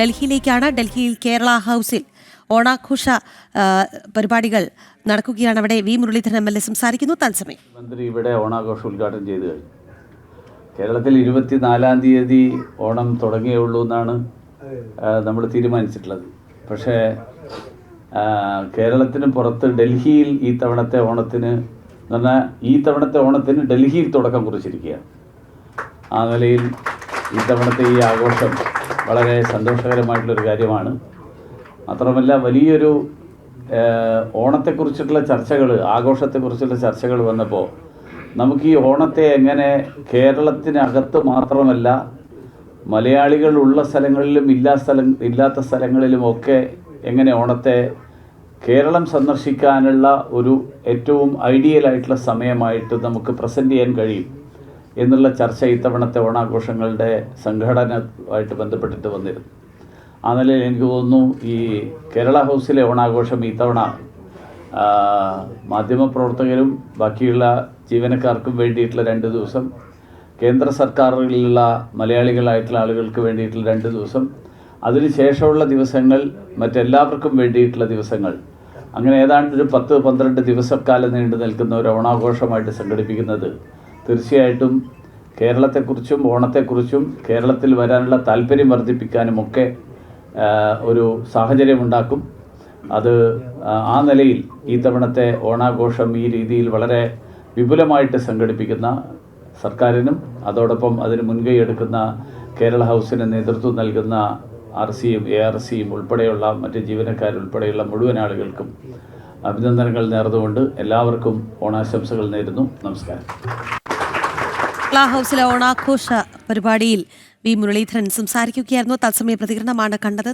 ഡൽഹിയിലേക്കാണ്. ഡൽഹിയിൽ കേരള ഹൗസിൽ ഓണാഘോഷ പരിപാടികൾ നടക്കുകയാണ്. അവിടെ വി മുരളീധരൻ എം.എൽ.എ സംസാരിക്കുന്നു. തത്സമയം മന്ത്രി ഇവിടെ ഓണാഘോഷം ഉദ്ഘാടനം ചെയ്തു കഴിഞ്ഞു. കേരളത്തിൽ 24-ാം തീയതി ഓണം തുടങ്ങിയുള്ളൂ എന്നാണ് നമ്മൾ തീരുമാനിച്ചിട്ടുള്ളത്. പക്ഷേ കേരളത്തിന് പുറത്ത് ഡൽഹിയിൽ ഈ തവണത്തെ ഓണത്തിന് ഡൽഹിയിൽ തുടക്കം കുറിച്ചിരിക്കുകയാണ്. ആ നിലയിൽ ഈ തവണത്തെ ഈ ആഘോഷം വളരെ സന്തോഷകരമായിട്ടുള്ളൊരു കാര്യമാണ്. മാത്രമല്ല വലിയൊരു ഓണത്തെക്കുറിച്ചിട്ടുള്ള ചർച്ചകൾ, ആഘോഷത്തെക്കുറിച്ചുള്ള ചർച്ചകൾ വന്നപ്പോൾ നമുക്ക് ഈ ഓണത്തെ എങ്ങനെ കേരളത്തിനകത്ത് മാത്രമല്ല മലയാളികൾ ഉള്ള സ്ഥലങ്ങളിലും ഇല്ലാത്ത സ്ഥലങ്ങളിലുമൊക്കെ എങ്ങനെ ഓണത്തെ കേരളം സന്ദർശിക്കാനുള്ള ഒരു ഏറ്റവും ഐഡിയൽ ആയിട്ടുള്ള സമയമായിട്ട് നമുക്ക് പ്രസൻറ്റ് ചെയ്യാൻ കഴിയും എന്നുള്ള ചർച്ച ഇത്തവണത്തെ ഓണാഘോഷങ്ങളുടെ സംഘടനയുമായിട്ട് ബന്ധപ്പെട്ടിട്ട് വന്നിരുന്നു. ആ നിലയിൽ എനിക്ക് തോന്നുന്നു ഈ കേരള ഹൗസിലെ ഓണാഘോഷം ഇത്തവണ മാധ്യമപ്രവർത്തകരും ബാക്കിയുള്ള ജീവനക്കാർക്കും വേണ്ടിയിട്ടുള്ള 2 ദിവസം, കേന്ദ്ര സർക്കാരിലുള്ള മലയാളികളായിട്ടുള്ള ആളുകൾക്ക് വേണ്ടിയിട്ടുള്ള 2 ദിവസം, അതിനുശേഷമുള്ള ദിവസങ്ങൾ മറ്റെല്ലാവർക്കും വേണ്ടിയിട്ടുള്ള ദിവസങ്ങൾ, അങ്ങനെ ഏതാണ്ട് ഒരു 10-12 ദിവസക്കാലം നീണ്ടു നിൽക്കുന്ന ഒരു ഓണാഘോഷമായിട്ട് സംഘടിപ്പിക്കുന്നത് തീർച്ചയായിട്ടും കേരളത്തെക്കുറിച്ചും ഓണത്തെക്കുറിച്ചും കേരളത്തിൽ വരാനുള്ള താല്പര്യം വർദ്ധിപ്പിക്കാനുമൊക്കെ ഒരു സാഹചര്യമുണ്ടാക്കും. അത് ആ നിലയിൽ ഈ തവണത്തെ ഓണാഘോഷം ഈ രീതിയിൽ വളരെ വിപുലമായിട്ട് സംഘടിപ്പിക്കുന്ന സർക്കാരിനും അതോടൊപ്പം അതിന് മുൻകൈ എടുക്കുന്ന കേരള ഹൗസിന് നേതൃത്വം നൽകുന്ന RCയും ARCയും ഉൾപ്പെടെയുള്ള മറ്റ് ജീവനക്കാരുൾപ്പെടെയുള്ള മുഴുവൻ ആളുകൾക്കും അഭിനന്ദനങ്ങൾ നേർന്നുകൊണ്ട് എല്ലാവർക്കും ഓണാശംസകൾ നേരുന്നു. നമസ്കാരം. കേരള ഹൗസിലെ ഓണാഘോഷ പരിപാടിയിൽ വി മുരളീധരൻ സംസാരിക്കുകയായിരുന്നു. തത്സമയ പ്രതികരണമാണ് കണ്ടത്.